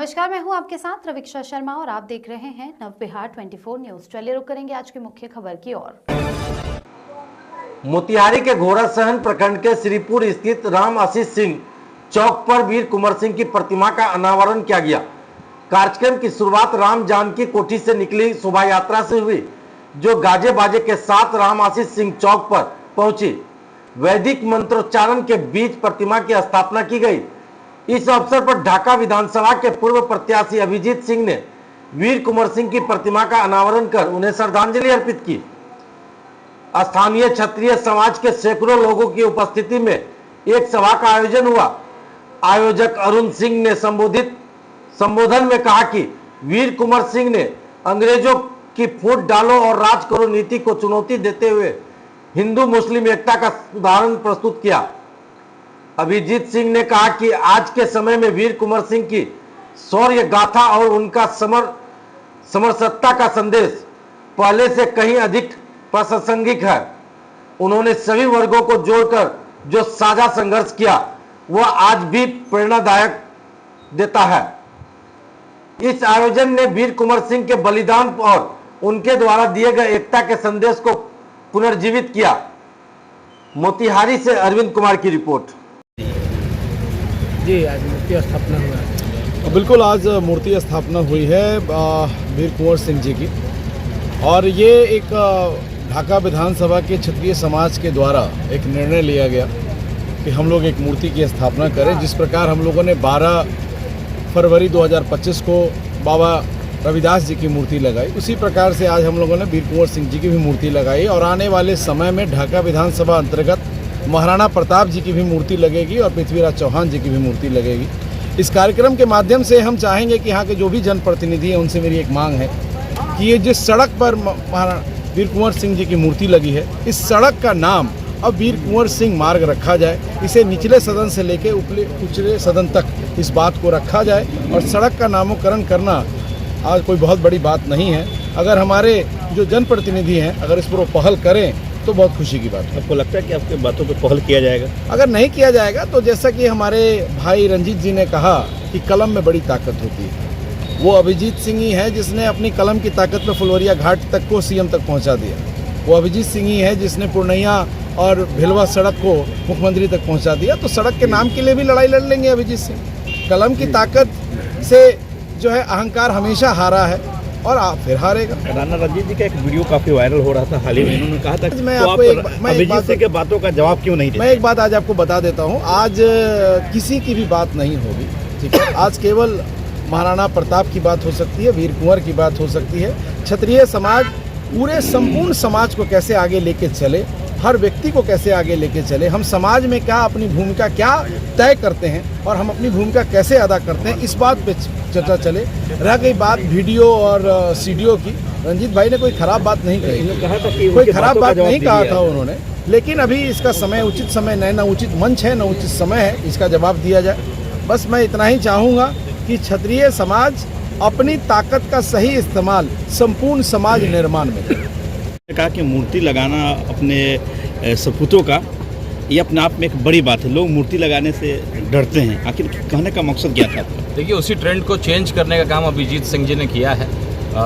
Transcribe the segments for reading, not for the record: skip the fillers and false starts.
नमस्कार, मैं हूं आपके साथ रविक्षा शर्मा और आप देख रहे हैं नव बिहार 24 न्यूज। चलिए रुक करेंगे आज की मुख्य खबर की ओर। मोतिहारी के घोड़ासहन प्रखंड के श्रीपुर स्थित राम आशीष सिंह चौक पर वीर कुंवर सिंह की प्रतिमा का अनावरण किया गया। कार्यक्रम की शुरुआत राम जानकी कोठी से निकली शोभा यात्रा से हुई, जो गाजे बाजे के साथ राम आशीष सिंह चौक पर पहुंची। वैदिक मंत्रोच्चारण के बीच प्रतिमा की स्थापना की गई। इस अवसर पर ढाका विधानसभा के पूर्व प्रत्याशी अभिजीत सिंह ने वीर कुंवर सिंह की प्रतिमा का अनावरण कर उन्हें श्रद्धांजलि अर्पित की। स्थानीय क्षत्रिय समाज के सैकड़ों लोगों की उपस्थिति में एक सभा का आयोजन हुआ। आयोजक अरुण सिंह ने संबोधन में कहा कि वीर कुंवर सिंह ने अंग्रेजों की फूट डालो और राज करो नीति को चुनौती देते हुए हिंदू मुस्लिम एकता का उदाहरण प्रस्तुत किया। अभिजीत सिंह ने कहा कि आज के समय में वीर कुंवर सिंह की शौर्य गाथा और उनका समरसत्ता का संदेश पहले से कहीं अधिक प्रासंगिक है। उन्होंने सभी वर्गों को जोड़कर जो साझा संघर्ष किया वह आज भी प्रेरणादायक देता है। इस आयोजन ने वीर कुंवर सिंह के बलिदान और उनके द्वारा दिए गए एकता के संदेश को पुनर्जीवित किया। मोतिहारी से अरविंद कुमार की रिपोर्ट। जी, आज मूर्ति स्थापना हुआ है। बिल्कुल, आज मूर्ति स्थापना हुई है वीर कुंवर सिंह जी की, और ये एक ढाका विधानसभा के क्षत्रिय समाज के द्वारा एक निर्णय लिया गया कि हम लोग एक मूर्ति की स्थापना करें। जिस प्रकार हम लोगों ने 12 फरवरी 2025 को बाबा रविदास जी की मूर्ति लगाई, उसी प्रकार से आज हम लोगों ने वीर कुंवर सिंह जी की भी मूर्ति लगाई। और आने वाले समय में ढाका विधानसभा अंतर्गत महाराणा प्रताप जी की भी मूर्ति लगेगी और पृथ्वीराज चौहान जी की भी मूर्ति लगेगी। इस कार्यक्रम के माध्यम से हम चाहेंगे कि यहाँ के जो भी जनप्रतिनिधि हैं उनसे मेरी एक मांग है कि ये जिस सड़क पर वीर कुंवर सिंह जी की मूर्ति लगी है, इस सड़क का नाम अब वीर कुंवर सिंह मार्ग रखा जाए। इसे निचले सदन से लेकर उचले सदन तक इस बात को रखा जाए, और सड़क का नामकरण करना आज कोई बहुत बड़ी बात नहीं है। अगर हमारे जो जनप्रतिनिधि हैं अगर इस पर वो पहल करें तो बहुत खुशी की बात है। आपको लगता है कि आपके बातों पे पहल किया जाएगा? अगर नहीं किया जाएगा तो जैसा कि हमारे भाई रंजीत जी ने कहा कि कलम में बड़ी ताकत होती है, वो अभिजीत सिंह ही है जिसने अपनी कलम की ताकत पे फुलवरिया घाट तक को सीएम तक पहुंचा दिया। वो अभिजीत सिंह ही है जिसने पूर्णिया और भिलवा सड़क को मुख्यमंत्री तक पहुंचा दिया। तो सड़क के नाम के लिए भी लड़ाई लड़ लेंगे अभिजीत सिंह। कलम की ताकत से जो है अहंकार हमेशा हारा है और आप फिर हारेगा। राणा रंजीत जी का एक वीडियो काफी वायरल हो रहा था हाल ही में, उन्होंने कहा था मैं तो आपको अभिजीत सिंह के बातों का जवाब क्यों नहीं देते? मैं एक बात आज आपको बता देता हूँ। आज किसी की भी बात नहीं होगी, ठीक है। आज केवल महाराणा प्रताप की बात हो सकती है, वीर कुंवर की बात हो सकती है। क्षत्रिय समाज पूरे संपूर्ण समाज को कैसे आगे लेके चले, हर व्यक्ति को कैसे आगे लेके चले, हम समाज में क्या अपनी भूमिका क्या तय करते हैं और हम अपनी भूमिका कैसे अदा करते हैं, इस बात पे चर्चा चले। रह गई बात वीडियो और सीडीओ की, रंजीत भाई ने कोई खराब बात नहीं कही, कहा था कि कोई खराब बात नहीं कहा था उन्होंने, लेकिन अभी इसका समय उचित समय नहीं, न उचित मंच है न उचित समय है इसका जवाब दिया जाए। बस मैं इतना ही चाहूँगा कि क्षत्रिय समाज अपनी ताकत का सही इस्तेमाल संपूर्ण समाज निर्माण में करे। कहा कि मूर्ति लगाना अपने सपूतों का ये अपने आप में एक बड़ी बात है, लोग मूर्ति लगाने से डरते हैं, आखिर कहने का मकसद क्या था? देखिए, उसी ट्रेंड को चेंज करने का काम अभिजीत सिंह जी ने किया है।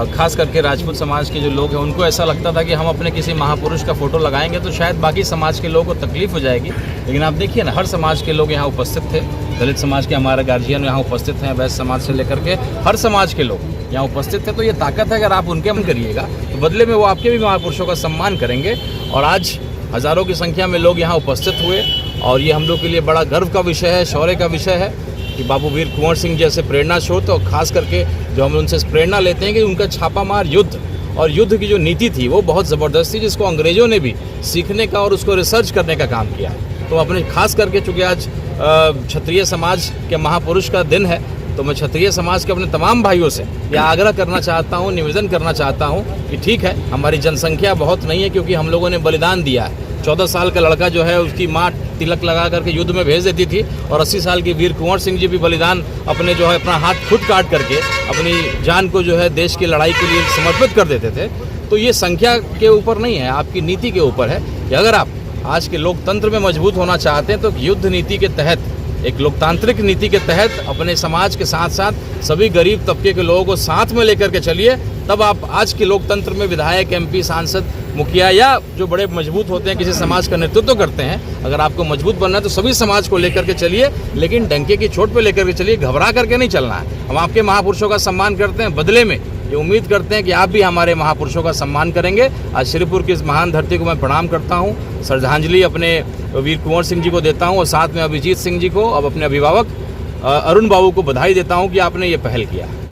खास करके राजपूत समाज के जो लोग हैं उनको ऐसा लगता था कि हम अपने किसी महापुरुष का फोटो लगाएंगे तो शायद बाकी समाज के लोगों को तकलीफ हो जाएगी, लेकिन आप देखिए ना, हर समाज के लोग यहाँ उपस्थित थे। दलित समाज के हमारे गार्जियन यहाँ उपस्थित हैं, वैश्य समाज से लेकर के हर समाज के लोग यहाँ उपस्थित थे। तो ये ताकत है, अगर आप उनके मन करिएगा तो बदले में वो आपके भी महापुरुषों का सम्मान करेंगे। और आज हज़ारों की संख्या में लोग यहाँ उपस्थित हुए और ये हम लोग के लिए बड़ा गर्व का विषय है, शौर्य का विषय है कि बाबू वीर कुंवर सिंह जैसे प्रेरणा स्रोत, और खास करके जो हम उनसे प्रेरणा लेते हैं कि उनका छापामार युद्ध और युद्ध की जो नीति थी वो बहुत ज़बरदस्त थी, जिसको अंग्रेज़ों ने भी सीखने का और उसको रिसर्च करने का काम किया। तो अपने खास करके चूँकि आज क्षत्रिय समाज के महापुरुष का दिन है, तो मैं क्षत्रिय समाज के अपने तमाम भाइयों से यह आग्रह करना चाहता हूँ, निवेदन करना चाहता हूँ कि ठीक है, हमारी जनसंख्या बहुत नहीं है क्योंकि हम लोगों ने बलिदान दिया है। 14 साल का लड़का जो है उसकी माँ तिलक लगा करके युद्ध में भेज देती थी, और 80 साल की वीर कुंवर सिंह जी भी बलिदान अपने जो है अपना हाथ खुद काट करके अपनी जान को जो है देश की लड़ाई के लिए समर्पित कर देते थे। तो ये संख्या के ऊपर नहीं है, आपकी नीति के ऊपर है कि अगर आप आज के लोकतंत्र में मजबूत होना चाहते हैं तो युद्ध नीति के तहत एक लोकतांत्रिक नीति के तहत अपने समाज के साथ साथ सभी गरीब तबके के लोगों को साथ में लेकर के चलिए, तब आप आज के लोकतंत्र में विधायक, MP, सांसद, मुखिया या जो बड़े मजबूत होते हैं, किसी समाज का नेतृत्व करते हैं, अगर आपको मजबूत बनना है तो सभी समाज को लेकर के चलिए, लेकिन डंके की चोट पे लेकर के चलिए, घबरा करके नहीं चलना है। हम आपके महापुरुषों का सम्मान करते हैं, बदले में ये उम्मीद करते हैं कि आप भी हमारे महापुरुषों का सम्मान करेंगे। आज श्रीपुर की इस महान धरती को मैं प्रणाम करता हूँ, श्रद्धांजलि अपने वीर कुंवर सिंह जी को देता हूँ और साथ में अभिजीत सिंह जी को, अब अपने अभिभावक अरुण बाबू को बधाई देता हूँ कि आपने ये पहल किया।